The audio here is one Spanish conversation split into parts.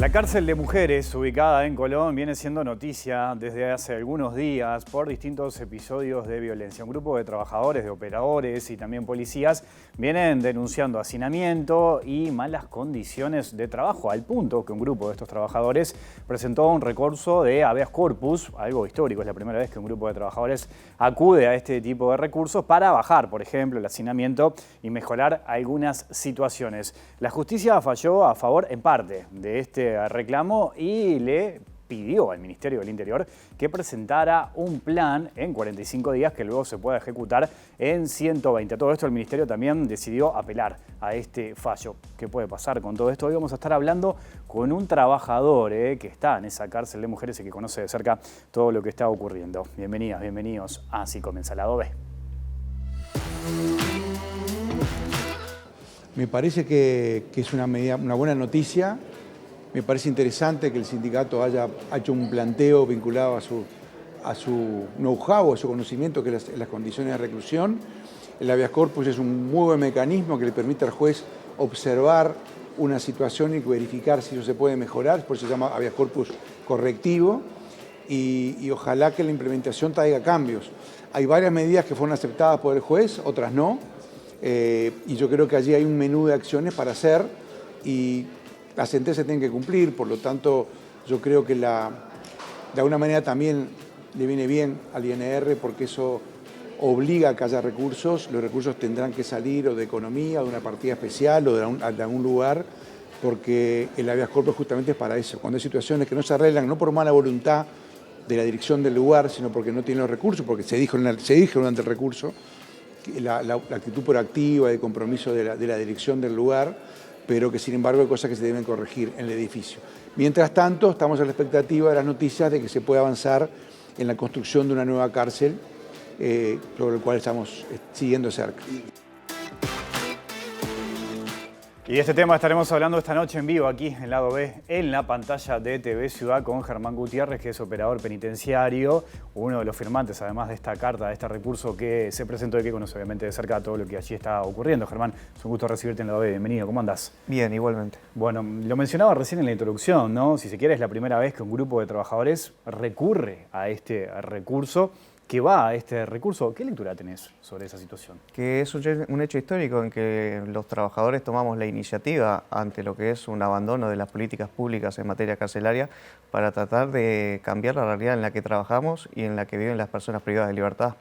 La cárcel de mujeres, ubicada en Colón, viene siendo noticia desde hace algunos días por distintos episodios de violencia. Un grupo de trabajadores, de operadores y también policías vienen denunciando hacinamiento y malas condiciones de trabajo, al punto que un grupo de estos trabajadores presentó un recurso de habeas corpus, algo histórico. Es la primera vez que un grupo de trabajadores acude a este tipo de recursos para bajar, por ejemplo, el hacinamiento y mejorar algunas situaciones. La justicia falló a favor, en parte, de este reclamo y le pidió al Ministerio del Interior que presentara un plan en 45 días que luego se pueda ejecutar en 120. Todo esto el Ministerio también decidió apelar a este fallo. ¿Qué puede pasar con todo esto? Hoy vamos a estar hablando con un trabajador que está en esa cárcel de mujeres y que conoce de cerca todo lo que está ocurriendo. Bienvenidas, bienvenidos a Así Comienza el Lado B. Me parece que es una buena noticia. Me parece interesante que el sindicato haya hecho un planteo vinculado a su know-how, a su conocimiento, que las condiciones de reclusión. El habeas corpus es un muy buen mecanismo que le permite al juez observar una situación y verificar si eso se puede mejorar, por eso se llama habeas corpus correctivo, y ojalá que la implementación traiga cambios. Hay varias medidas que fueron aceptadas por el juez, otras no, y yo creo que allí hay un menú de acciones para hacer y la sentencia tiene que cumplir, por lo tanto yo creo que de alguna manera también le viene bien al INR porque eso obliga a que haya recursos. Los recursos tendrán que salir o de economía, o de una partida especial o de algún lugar, porque el habeas corpus justamente es para eso. Cuando hay situaciones que no se arreglan, no por mala voluntad de la dirección del lugar, sino porque no tienen los recursos, porque se dijo durante el recurso, la actitud proactiva, de compromiso de la dirección del lugar, pero que sin embargo hay cosas que se deben corregir en el edificio. Mientras tanto, estamos a la expectativa de las noticias de que se pueda avanzar en la construcción de una nueva cárcel, sobre el cual estamos siguiendo cerca. Y de este tema estaremos hablando esta noche en vivo aquí en Lado B, en la pantalla de TV Ciudad, con Germán Gutiérrez, que es operador penitenciario, uno de los firmantes además de esta carta, de este recurso que se presentó y que conoce obviamente de cerca todo lo que allí está ocurriendo. Germán, es un gusto recibirte en Lado B, bienvenido, ¿cómo andás? Bien, igualmente. Bueno, lo mencionaba recién en la introducción, ¿no? Si se quiere es la primera vez que un grupo de trabajadores recurre a este recurso, que va a este recurso. ¿Qué lectura tenés sobre esa situación? Que es un hecho histórico en que los trabajadores tomamos la iniciativa ante lo que es un abandono de las políticas públicas en materia carcelaria para tratar de cambiar la realidad en la que trabajamos y en la que viven las personas privadas de libertad.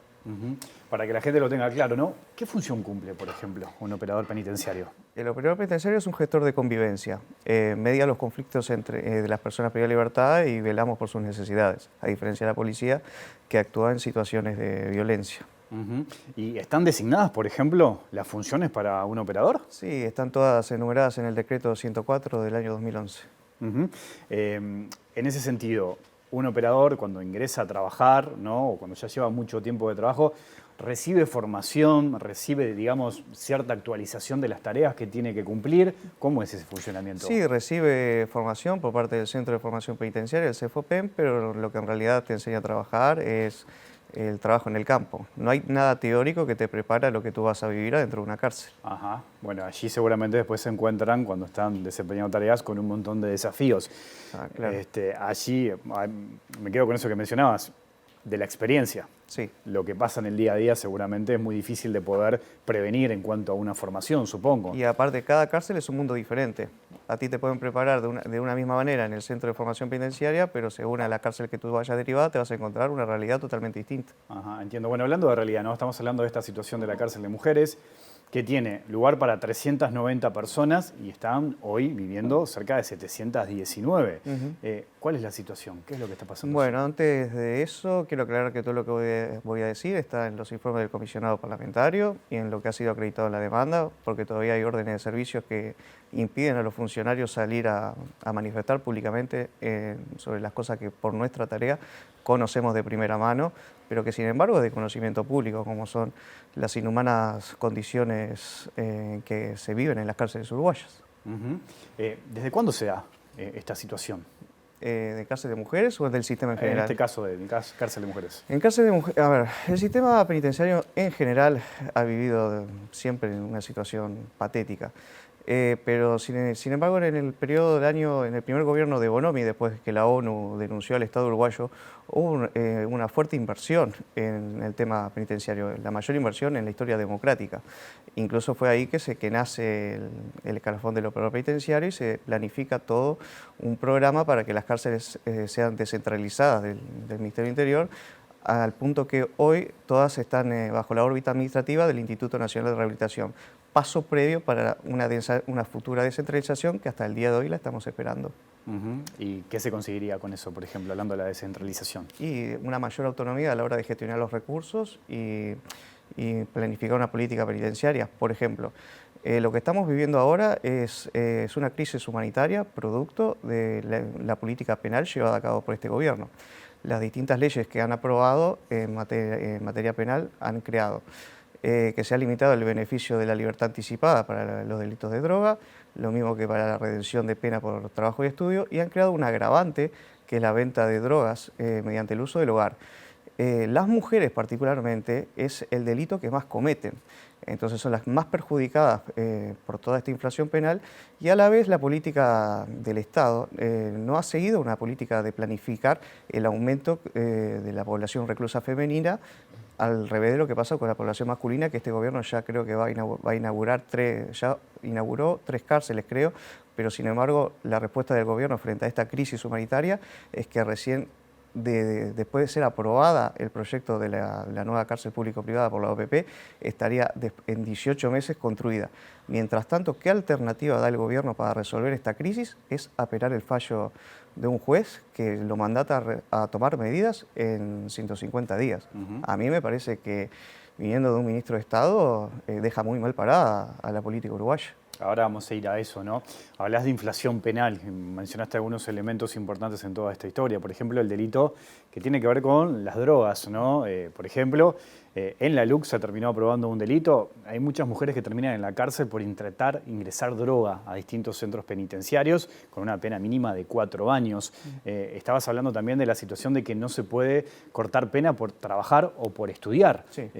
Para que la gente lo tenga claro, ¿no? ¿Qué función cumple, por ejemplo, un operador penitenciario? El operador penitenciario es un gestor de convivencia, media los conflictos de las personas privadas de libertad y velamos por sus necesidades, a diferencia de la policía que actúa en situaciones de violencia. ¿Y están designadas, por ejemplo, las funciones para un operador? Sí, están todas enumeradas en el decreto 104 del año 2011. En ese sentido, un operador cuando ingresa a trabajar, ¿no? O cuando ya lleva mucho tiempo de trabajo, recibe formación, recibe, digamos, cierta actualización de las tareas que tiene que cumplir. ¿Cómo es ese funcionamiento? Sí, recibe formación por parte del Centro de Formación Penitenciaria, el CEFOPEN, pero lo que en realidad te enseña a trabajar es el trabajo en el campo. No hay nada teórico que te prepara lo que tú vas a vivir adentro de una cárcel. Ajá. Bueno, allí seguramente después se encuentran, cuando están desempeñando tareas, con un montón de desafíos. Claro. Allí me quedo con eso que mencionabas, de la experiencia. Sí. Lo que pasa en el día a día seguramente es muy difícil de poder prevenir en cuanto a una formación, supongo. Y aparte, cada cárcel es un mundo diferente. A ti te pueden preparar de una misma manera en el Centro de Formación Penitenciaria, pero según a la cárcel que tú vayas derivada, te vas a encontrar una realidad totalmente distinta. Ajá, entiendo. Bueno, hablando de realidad, ¿no? Estamos hablando de esta situación de la cárcel de mujeres, que tiene lugar para 390 personas y están hoy viviendo cerca de 719. ¿Cuál es la situación? ¿Qué es lo que está pasando? Bueno, antes de eso, quiero aclarar que todo lo que voy a decir está en los informes del comisionado parlamentario y en lo que ha sido acreditado en la demanda, porque todavía hay órdenes de servicios que impiden a los funcionarios salir a manifestar públicamente sobre las cosas que por nuestra tarea conocemos de primera mano, pero que sin embargo es de conocimiento público, como son las inhumanas condiciones que se viven en las cárceles uruguayas. ¿Desde cuándo se da esta situación? ¿De cárcel de mujeres o del sistema en general? En este caso, de cárcel de mujeres. En cárcel de mujeres, a ver, el sistema penitenciario en general ha vivido siempre en una situación patética. Pero sin embargo, en el periodo del año, en el primer gobierno de Bonomi, después de que la ONU denunció al Estado uruguayo, hubo una fuerte inversión en el tema penitenciario, la mayor inversión en la historia democrática. Incluso fue ahí que nace el escalafón del operador penitenciario y se planifica todo un programa para que las cárceles sean descentralizadas del Ministerio del Interior, al punto que hoy todas están bajo la órbita administrativa del Instituto Nacional de Rehabilitación. Paso previo para una futura descentralización que hasta el día de hoy la estamos esperando. ¿Y qué se conseguiría con eso, por ejemplo, hablando de la descentralización? Y una mayor autonomía a la hora de gestionar los recursos y planificar una política penitenciaria. Por ejemplo, lo que estamos viviendo ahora es una crisis humanitaria producto de la política penal llevada a cabo por este gobierno. Las distintas leyes que han aprobado en materia penal han creado que se ha limitado el beneficio de la libertad anticipada para los delitos de droga, lo mismo que para la redención de pena por trabajo y estudio, y han creado un agravante que es la venta de drogas mediante el uso del hogar. Las mujeres particularmente es el delito que más cometen, entonces son las más perjudicadas por toda esta inflación penal, y a la vez la política del Estado no ha seguido una política de planificar el aumento de la población reclusa femenina, al revés de lo que pasa con la población masculina, que este gobierno ya creo que va a inaugurar ya inauguró 3 cárceles, creo, pero sin embargo la respuesta del gobierno frente a esta crisis humanitaria es que recién después de ser aprobada el proyecto de la nueva cárcel público-privada por la OPP, estaría en 18 meses construida. Mientras tanto, ¿qué alternativa da el gobierno para resolver esta crisis? Es apelar el fallo de un juez que lo mandata a tomar medidas en 150 días. A mí me parece que, viniendo de un ministro de Estado, deja muy mal parada a la política uruguaya. Ahora vamos a ir a eso, ¿no? Hablas de inflación penal, mencionaste algunos elementos importantes en toda esta historia. Por ejemplo, el delito que tiene que ver con las drogas, ¿no? Por ejemplo, en la LUC se terminó aprobando un delito. Hay muchas mujeres que terminan en la cárcel por intentar ingresar droga a distintos centros penitenciarios con una pena mínima de 4 años. Estabas hablando también de la situación de que no se puede cortar pena por trabajar o por estudiar. Sí.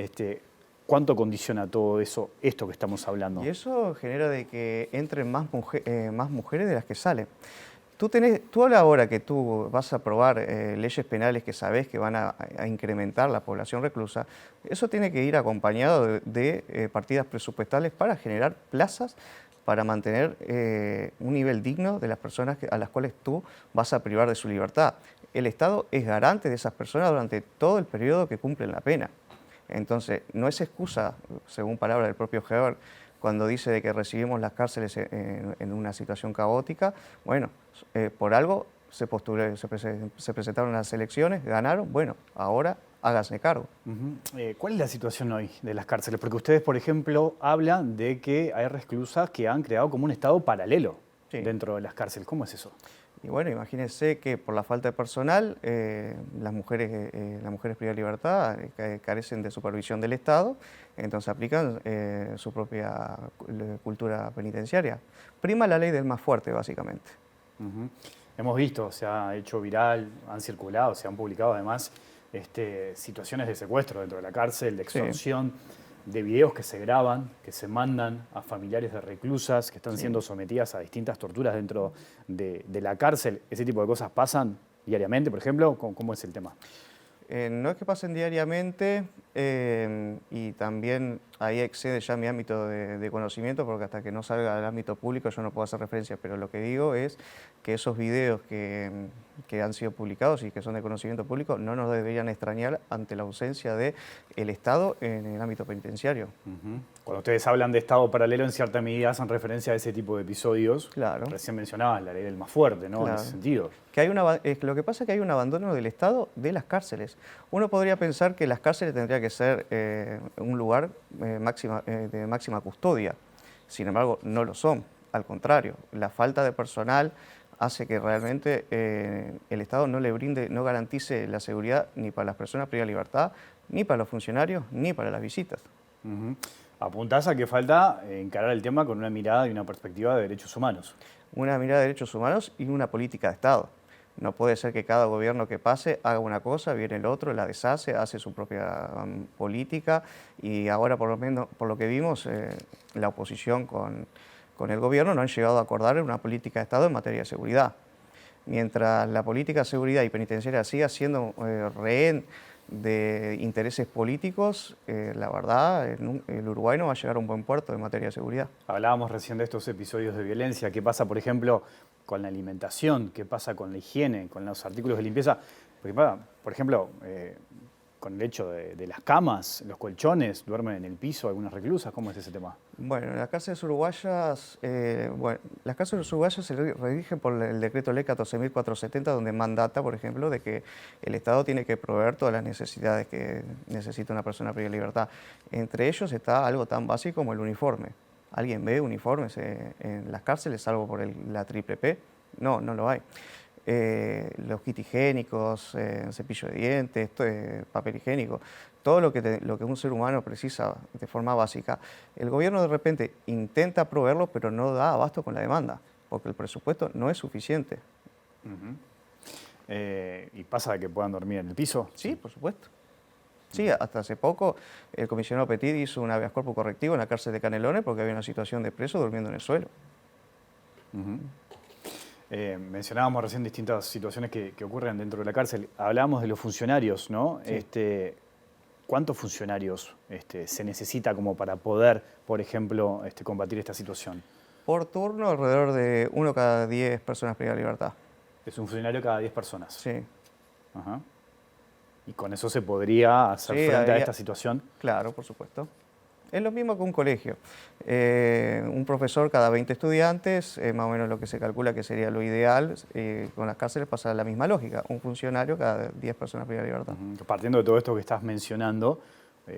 ¿Cuánto condiciona todo eso, esto que estamos hablando? Y eso genera de que entren más mujeres de las que salen. Tú a la hora que tú vas a aprobar leyes penales que sabes que van a incrementar la población reclusa, eso tiene que ir acompañado de partidas presupuestales para generar plazas para mantener un nivel digno de las personas a las cuales tú vas a privar de su libertad. El Estado es garante de esas personas durante todo el periodo que cumplen la pena. Entonces, no es excusa, según palabras del propio Heber, cuando dice de que recibimos las cárceles en una situación caótica. Bueno, por algo se presentaron las elecciones, ganaron, bueno, ahora háganse cargo. ¿Cuál es la situación hoy de las cárceles? Porque ustedes, por ejemplo, hablan de que hay reclusas que han creado como un estado paralelo dentro de las cárceles. ¿Cómo es eso? Y bueno, imagínense que por la falta de personal, las mujeres privadas de libertad carecen de supervisión del Estado, entonces aplican su propia cultura penitenciaria. Prima la ley del más fuerte, básicamente. Hemos visto, se ha hecho viral, han circulado, se han publicado además situaciones de secuestro dentro de la cárcel, de extorsión. Sí. De videos que se graban, que se mandan a familiares de reclusas que están siendo sometidas a distintas torturas dentro de la cárcel. ¿Ese tipo de cosas pasan diariamente, por ejemplo? ¿Cómo es el tema? No es que pasen diariamente y también ahí excede ya mi ámbito de conocimiento, porque hasta que no salga del ámbito público yo no puedo hacer referencia, pero lo que digo es que esos videos que han sido publicados y que son de conocimiento público no nos deberían extrañar ante la ausencia del Estado en el ámbito penitenciario. Cuando ustedes hablan de Estado paralelo, en cierta medida hacen referencia a ese tipo de episodios. Claro. Recién mencionabas la ley del más fuerte, ¿no? Claro. En ese sentido. Lo que pasa es que hay un abandono del Estado de las cárceles. Uno podría pensar que las cárceles tendrían que ser un lugar de máxima custodia. Sin embargo, no lo son. Al contrario, la falta de personal hace que realmente el Estado no garantice la seguridad ni para las personas privadas de libertad, ni para los funcionarios, ni para las visitas. Apuntás a que falta encarar el tema con una mirada y una perspectiva de derechos humanos. Una mirada de derechos humanos y una política de Estado. No puede ser que cada gobierno que pase haga una cosa, viene el otro, la deshace, hace su propia política y ahora por lo que vimos la oposición con con el gobierno no han llegado a acordar una política de Estado en materia de seguridad. Mientras la política de seguridad y penitenciaria siga siendo rehén de intereses políticos, la verdad, el Uruguay no va a llegar a un buen puerto en materia de seguridad. Hablábamos recién de estos episodios de violencia. ¿Qué pasa, por ejemplo, con la alimentación? ¿Qué pasa con la higiene, con los artículos de limpieza? Porque, por ejemplo, con el hecho de las camas, los colchones, duermen en el piso algunas reclusas. ¿Cómo es ese tema? Bueno, las cárceles uruguayas, las cárceles uruguayas se rigen por el decreto ley 14.470, donde mandata, por ejemplo, de que el Estado tiene que proveer todas las necesidades que necesita una persona privada de libertad. Entre ellos está algo tan básico como el uniforme. ¿Alguien ve uniformes en las cárceles, salvo por la triple P? No, no lo hay. Los kits higiénicos, cepillo de dientes, papel higiénico, todo lo que un ser humano precisa de forma básica. El gobierno de repente intenta proveerlo, pero no da abasto con la demanda, porque el presupuesto no es suficiente. ¿Y pasa de que puedan dormir en el piso? Sí, por supuesto. Sí, hasta hace poco el comisionado Petit hizo un habeas corpus correctivo en la cárcel de Canelones porque había una situación de preso durmiendo en el suelo. Mencionábamos recién distintas situaciones que ocurren dentro de la cárcel. Hablábamos de los funcionarios, ¿no? Sí. ¿Cuántos funcionarios se necesita como para poder, por ejemplo, combatir esta situación? Por turno, alrededor de 1 cada 10 personas privadas de libertad. Es un funcionario cada 10 personas. Sí. Ajá. ¿Y con eso se podría hacer frente a esta situación? Claro, por supuesto. Es lo mismo que un colegio. Un profesor cada 20 estudiantes, más o menos lo que se calcula que sería lo ideal. Con las cárceles pasa la misma lógica. Un funcionario cada 10 personas privadas de libertad. Partiendo de todo esto que estás mencionando,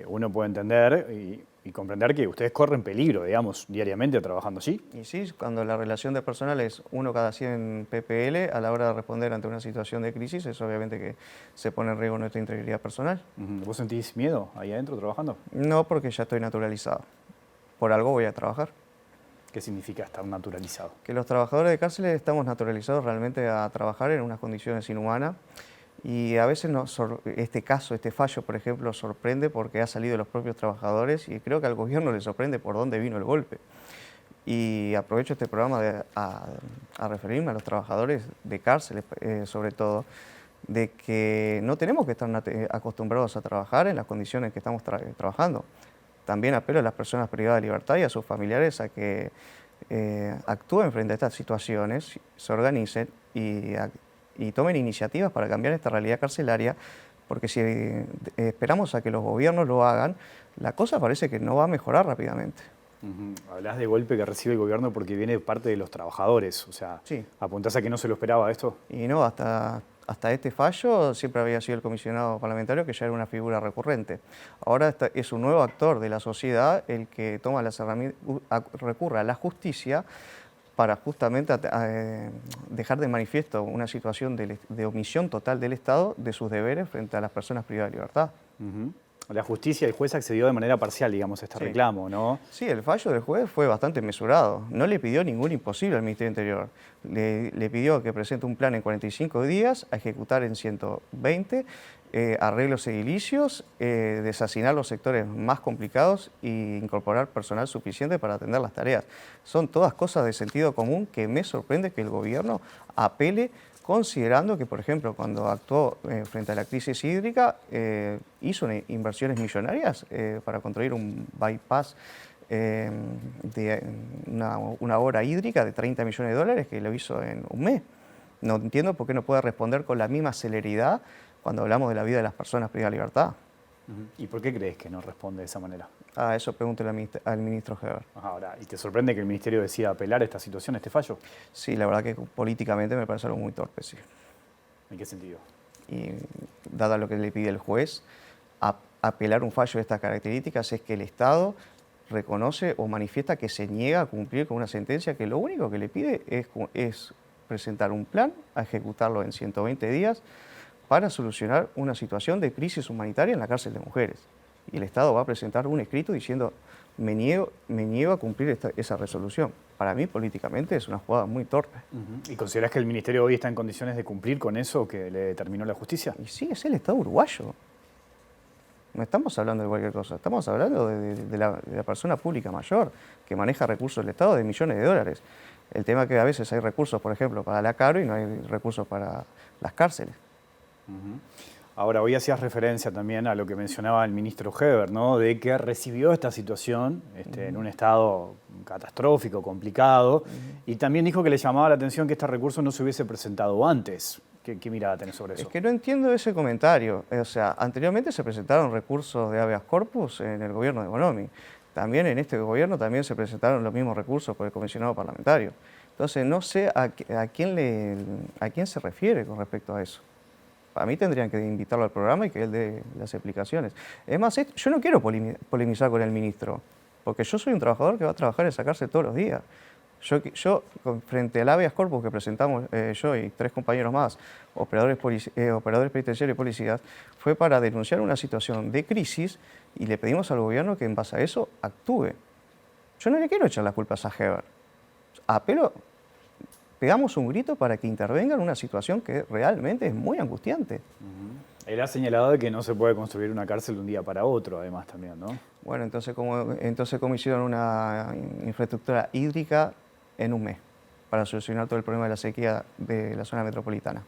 uno puede entender y comprender que ustedes corren peligro, digamos, diariamente trabajando allí. Y sí, cuando la relación de personal es 1 cada 100 ppl, a la hora de responder ante una situación de crisis, es obviamente que se pone en riesgo nuestra integridad personal. ¿Vos sentís miedo ahí adentro trabajando? No, porque ya estoy naturalizado. Por algo voy a trabajar. ¿Qué significa estar naturalizado? Que los trabajadores de cárceles estamos naturalizados realmente a trabajar en unas condiciones inhumanas. Y a veces este fallo, por ejemplo, sorprende porque ha salido de los propios trabajadores y creo que al gobierno le sorprende por dónde vino el golpe. Y aprovecho este programa a referirme a los trabajadores de cárceles, sobre todo, de que no tenemos que estar acostumbrados a trabajar en las condiciones que estamos trabajando. También apelo a las personas privadas de libertad y a sus familiares a que actúen frente a estas situaciones, se organicen y tomen iniciativas para cambiar esta realidad carcelaria, porque si esperamos a que los gobiernos lo hagan, la cosa parece que no va a mejorar rápidamente. Hablás de golpe que recibe el gobierno porque viene de parte de los trabajadores, o sea, sí. ¿Apuntás a que no se lo esperaba esto? Y no, hasta este fallo siempre había sido el comisionado parlamentario, que ya era una figura recurrente. Ahora es un nuevo actor de la sociedad el que toma las herramientas, recurre a la justicia para justamente dejar de manifiesto una situación de omisión total del Estado de sus deberes frente a las personas privadas de libertad. La justicia, el juez accedió de manera parcial, digamos, a este reclamo, ¿no? Sí, el fallo del juez fue bastante mesurado. No le pidió ningún imposible al Ministerio Interior. Le pidió que presente un plan en 45 días, a ejecutar en 120, arreglos edilicios, deshacinar los sectores más complicados e incorporar personal suficiente para atender las tareas. Son todas cosas de sentido común que me sorprende que el gobierno apele, considerando que, por ejemplo, cuando actuó frente a la crisis hídrica, hizo inversiones millonarias para construir un bypass de una obra hídrica de 30 millones de dólares que lo hizo en un mes. No entiendo por qué no puede responder con la misma celeridad cuando hablamos de la vida de las personas privadas de libertad. ¿Y por qué crees que no responde de esa manera? Eso pregúntele al ministro Heber. Ahora, ¿y te sorprende que el ministerio decida apelar a esta situación, a este fallo? Sí, la verdad que políticamente me parece algo muy torpe, sí. ¿En qué sentido? Y dado lo que le pide el juez, apelar un fallo de estas características es que el Estado reconoce o manifiesta que se niega a cumplir con una sentencia que lo único que le pide es presentar un plan, a ejecutarlo en 120 días, para solucionar una situación de crisis humanitaria en la cárcel de mujeres. Y el Estado va a presentar un escrito diciendo, me niego a cumplir esa resolución. Para mí, políticamente, es una jugada muy torpe. ¿Y considerás que el Ministerio hoy está en condiciones de cumplir con eso que le determinó la justicia? Y sí, es el Estado uruguayo. No estamos hablando de cualquier cosa, estamos hablando de la persona pública mayor que maneja recursos del Estado de millones de dólares. El tema es que a veces hay recursos, por ejemplo, para la CARO y no hay recursos para las cárceles. Ahora, hoy hacías referencia también a lo que mencionaba el ministro Heber, ¿no? De que recibió esta situación en un estado catastrófico, complicado, y también dijo que le llamaba la atención que este recurso no se hubiese presentado antes. ¿Qué mirada tenés sobre eso? Es que no entiendo ese comentario. O sea, anteriormente se presentaron recursos de habeas corpus en el gobierno de Bonomi. También en este gobierno también se presentaron los mismos recursos por el comisionado parlamentario. Entonces, no sé a quién se refiere con respecto a eso. A mí tendrían que invitarlo al programa y que él dé las explicaciones. Es más, yo no quiero polemizar con el ministro, porque yo soy un trabajador que va a trabajar en esa cárcel todos los días. Yo frente al habeas corpus que presentamos yo y 3 compañeros más, operadores penitenciarios y policías, fue para denunciar una situación de crisis y le pedimos al gobierno que en base a eso actúe. Yo no le quiero echar las culpas a Heber. Apelo, pegamos un grito para que intervenga en una situación que realmente es muy angustiante. Él ha señalado de que no se puede construir una cárcel de un día para otro, además también, ¿no? Bueno, entonces ¿cómo hicieron una infraestructura hídrica en un mes para solucionar todo el problema de la sequía de la zona metropolitana?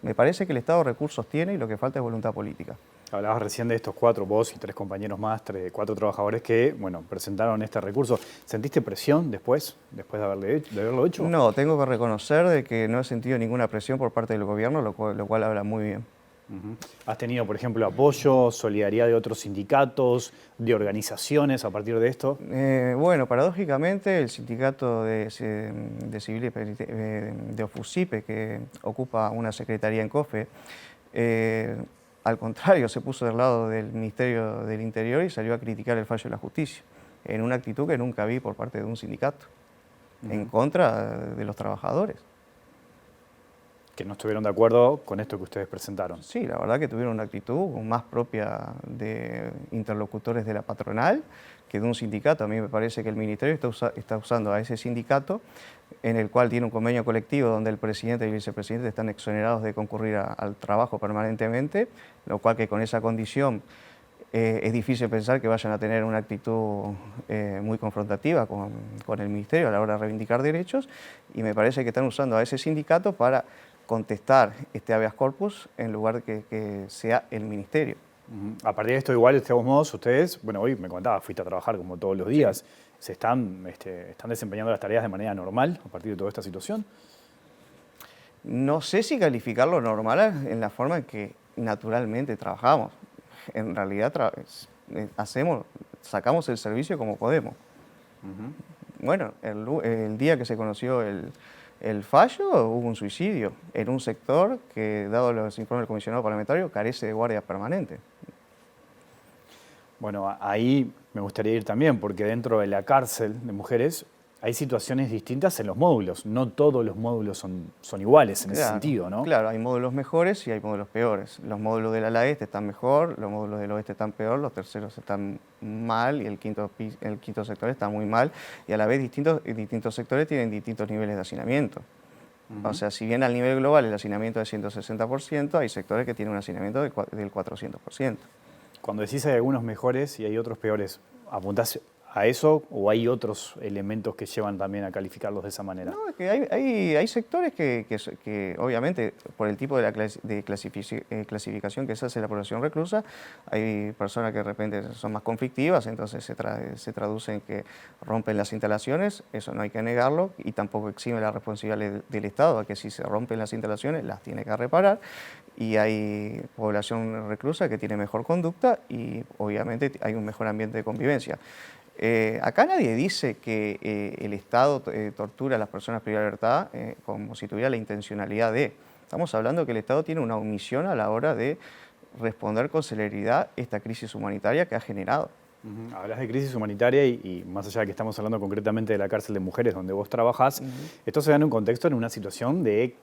Me parece que el Estado recursos tiene y lo que falta es voluntad política. Hablabas recién de estos 4, vos y 3 compañeros más, 4 trabajadores que, bueno, presentaron este recurso. ¿Sentiste presión después de haberlo hecho? No, tengo que reconocer de que no he sentido ninguna presión por parte del gobierno, lo cual habla muy bien. ¿Has tenido, por ejemplo, apoyo, solidaridad de otros sindicatos, de organizaciones a partir de esto? Bueno, paradójicamente el sindicato de civiles de OFUCIPE, que ocupa una secretaría en COFE, al contrario, se puso del lado del Ministerio del Interior y salió a criticar el fallo de la justicia, en una actitud que nunca vi por parte de un sindicato, en contra de los trabajadores. Que no estuvieron de acuerdo con esto que ustedes presentaron. Sí, la verdad que tuvieron una actitud más propia de interlocutores de la patronal que de un sindicato. A mí me parece que el Ministerio está usando a ese sindicato, en el cual tiene un convenio colectivo donde el presidente y el vicepresidente están exonerados de concurrir al trabajo permanentemente, lo cual que con esa condición es difícil pensar que vayan a tener una actitud muy confrontativa con el Ministerio a la hora de reivindicar derechos, y me parece que están usando a ese sindicato para contestar este habeas corpus en lugar de que sea el Ministerio. A partir de esto, igual, de todos modos, ustedes, bueno, hoy me contaba, fuiste a trabajar como todos los días, sí. ¿Se están desempeñando las tareas de manera normal a partir de toda esta situación? No sé si calificarlo normal en la forma en que naturalmente trabajamos. En realidad sacamos el servicio como podemos. Bueno, el día que se conoció el fallo, hubo un suicidio en un sector que, dado los informes del comisionado parlamentario, carece de guardia permanente. Bueno, ahí me gustaría ir también, porque dentro de la cárcel de mujeres hay situaciones distintas en los módulos. No todos los módulos son iguales en ese sentido, ¿no? Claro, hay módulos mejores y hay módulos peores. Los módulos del ala este están mejor, los módulos del oeste están peor, los terceros están mal y el quinto sector está muy mal. Y a la vez distintos sectores tienen distintos niveles de hacinamiento. O sea, si bien al nivel global el hacinamiento es 160%, hay sectores que tienen un hacinamiento del 400%. Cuando decís hay algunos mejores y hay otros peores, ¿apuntás a eso o hay otros elementos que llevan también a calificarlos de esa manera? No, es que hay sectores que obviamente por el tipo de clasificación que se hace la población reclusa, hay personas que de repente son más conflictivas, entonces se traduce en que rompen las instalaciones, eso no hay que negarlo, y tampoco exime la responsabilidad del Estado a que si se rompen las instalaciones las tiene que reparar, y hay población reclusa que tiene mejor conducta y obviamente hay un mejor ambiente de convivencia. Acá nadie dice que el Estado tortura a las personas privadas de libertad como si tuviera la intencionalidad de. Estamos hablando que el Estado tiene una omisión a la hora de responder con celeridad esta crisis humanitaria que ha generado. Hablas de crisis humanitaria y más allá de que estamos hablando concretamente de la cárcel de mujeres donde vos trabajás, esto se da en un contexto, en una situación de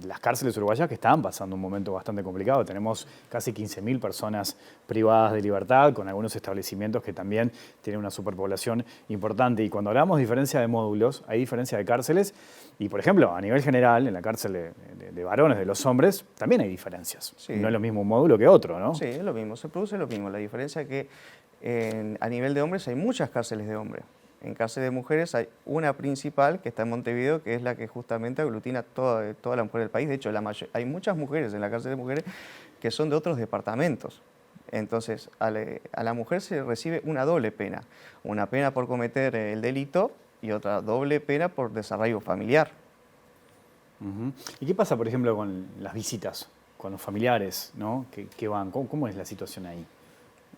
las cárceles uruguayas que están pasando un momento bastante complicado. Tenemos casi 15.000 personas privadas de libertad, con algunos establecimientos que también tienen una superpoblación importante. Y cuando hablamos de diferencia de módulos, hay diferencia de cárceles. Y, por ejemplo, a nivel general, en la cárcel de varones, de los hombres, también hay diferencias. Sí. No es lo mismo un módulo que otro, ¿no? Sí, es lo mismo, se produce lo mismo. La diferencia es que a nivel de hombres hay muchas cárceles de hombres. En cárceles de mujeres hay una principal que está en Montevideo, que es la que justamente aglutina toda la mujer del país. De hecho, hay muchas mujeres en la cárcel de mujeres que son de otros departamentos. Entonces, a la mujer se recibe una doble pena. Una pena por cometer el delito y otra doble pena por desarraigo familiar. Ujú. ¿Y qué pasa, por ejemplo, con las visitas, con los familiares, ¿no? que van? ¿Cómo es la situación ahí?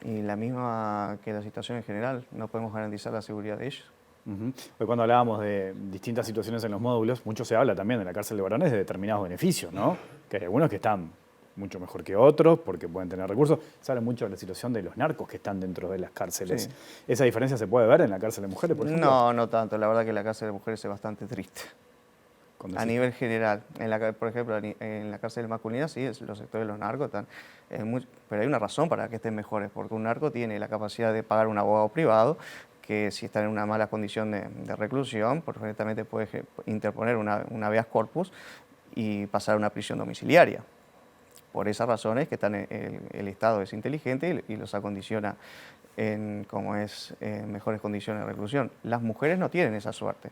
Y la misma que la situación en general, no podemos garantizar la seguridad de ellos. Ujú. Hoy cuando hablábamos de distintas situaciones en los módulos, mucho se habla también de la cárcel de varones de determinados beneficios, ¿no? Que hay algunos que están mucho mejor que otros porque pueden tener recursos. Se habla mucho de la situación de los narcos que están dentro de las cárceles. Sí. ¿Esa diferencia se puede ver en la cárcel de mujeres, por ejemplo? No, no tanto. La verdad que la cárcel de mujeres es bastante triste. Cuando A se- nivel general, por ejemplo, en la cárcel masculina, sí, los sectores de los narcos están, pero hay una razón para que estén mejores, porque un narco tiene la capacidad de pagar un abogado privado, que si está en una mala condición de reclusión, perfectamente puede interponer una habeas corpus y pasar a una prisión domiciliaria. Por esas razones que el Estado es inteligente y los acondiciona en mejores condiciones de reclusión. Las mujeres no tienen esa suerte.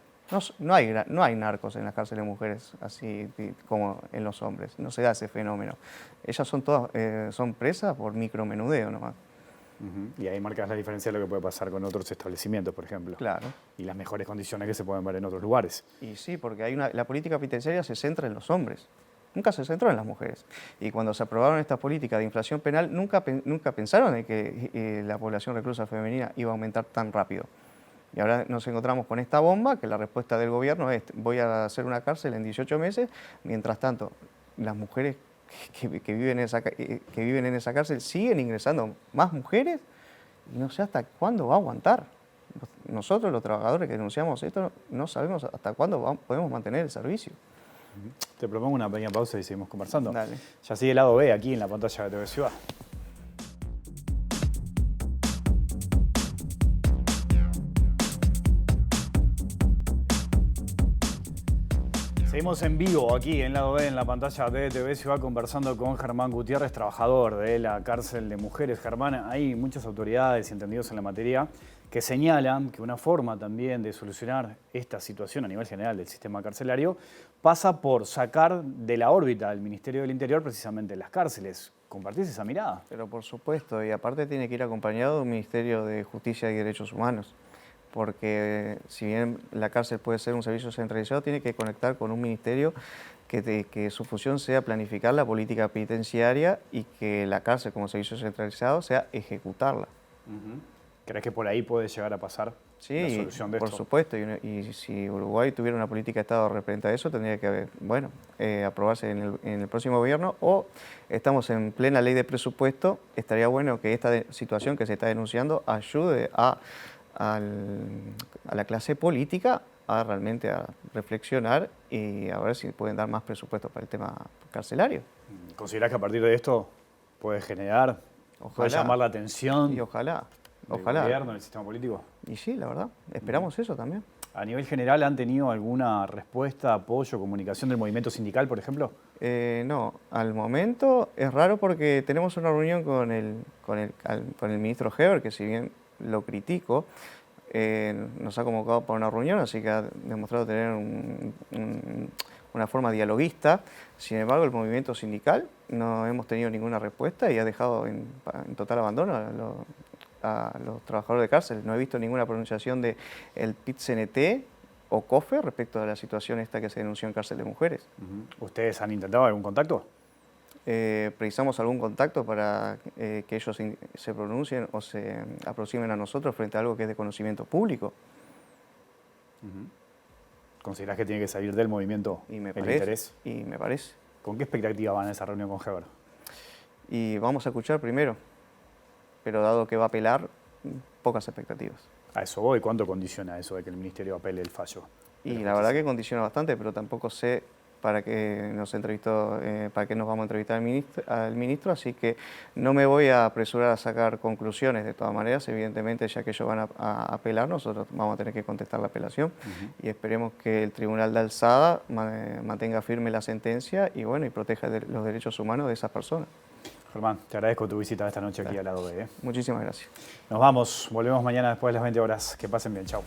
No hay narcos en las cárceles de mujeres así como en los hombres. No se da ese fenómeno. Ellas son todas son presas por micromenudeo nomás. Ujú. Y ahí marcas la diferencia de lo que puede pasar con otros establecimientos, por ejemplo. Claro. Y las mejores condiciones que se pueden ver en otros lugares. Y sí, porque la política penitenciaria se centra en los hombres. Nunca se centró en las mujeres. Y cuando se aprobaron estas políticas de inflación penal, nunca pensaron en que la población reclusa femenina iba a aumentar tan rápido. Y ahora nos encontramos con esta bomba, que la respuesta del gobierno es: voy a hacer una cárcel en 18 meses, mientras tanto las mujeres que viven en esa cárcel siguen ingresando más mujeres, y no sé hasta cuándo va a aguantar. Nosotros, los trabajadores que denunciamos esto, no sabemos hasta cuándo podemos mantener el servicio. Te propongo una pequeña pausa y seguimos conversando. Dale. Ya sigue el lado B aquí en la pantalla de TV Ciudad. Seguimos en vivo aquí en lado B en la pantalla de TV Ciudad conversando con Germán Gutiérrez, trabajador de la cárcel de mujeres. Germán, hay muchas autoridades y entendidos en la materia que señalan que una forma también de solucionar esta situación a nivel general del sistema carcelario pasa por sacar de la órbita del Ministerio del Interior precisamente las cárceles. ¿Compartís esa mirada? Pero por supuesto, y aparte tiene que ir acompañado de un Ministerio de Justicia y Derechos Humanos, porque si bien la cárcel puede ser un servicio centralizado, tiene que conectar con un ministerio que su función sea planificar la política penitenciaria y que la cárcel como servicio centralizado sea ejecutarla. ¿Crees que por ahí puede llegar a pasar la Sí, solución de por esto? supuesto, y si Uruguay tuviera una política de Estado referente a eso, tendría que, aprobarse en el próximo gobierno, o estamos en plena ley de presupuesto. Estaría bueno que esta situación que se está denunciando ayude a la clase política a realmente a reflexionar y a ver si pueden dar más presupuesto para el tema carcelario. ¿Considerás que a partir de esto puede generar, puede llamar la atención Y ojalá, del ojalá. gobierno, del sistema político? Y sí, la verdad, esperamos eso también. ¿A nivel general han tenido alguna respuesta, apoyo, comunicación del movimiento sindical, por ejemplo? No, al momento es raro porque tenemos una reunión con el ministro Heber, que si bien lo critico, nos ha convocado para una reunión, así que ha demostrado tener una forma dialoguista. Sin embargo, el movimiento sindical no hemos tenido ninguna respuesta y ha dejado en total abandono a los trabajadores de cárcel. No he visto ninguna pronunciación del PIT-CNT o COFE respecto a la situación esta que se denunció en cárcel de mujeres. ¿Ustedes han intentado algún contacto? Precisamos algún contacto para que ellos se pronuncien o se aproximen a nosotros frente a algo que es de conocimiento público. ¿Considerás que tiene que salir del movimiento Y me el parece, interés? y me parece. ¿Con qué expectativa van a esa reunión con Heber? Y vamos a escuchar primero, pero dado que va a apelar, pocas expectativas. A eso voy. ¿Cuánto condiciona eso de que el ministerio apele el fallo? Y la verdad que condiciona bastante, pero tampoco sé para que nos entrevistó, para que nos vamos a entrevistar al ministro, así que no me voy a apresurar a sacar conclusiones. De todas maneras, evidentemente, ya que ellos van a apelar, nosotros vamos a tener que contestar la apelación y esperemos que el Tribunal de Alzada mantenga firme la sentencia y bueno, y proteja los derechos humanos de esas personas. Germán, te agradezco tu visita esta noche aquí al lado B. Muchísimas gracias. Nos vamos, volvemos mañana después de las 20 horas. Que pasen bien, chau.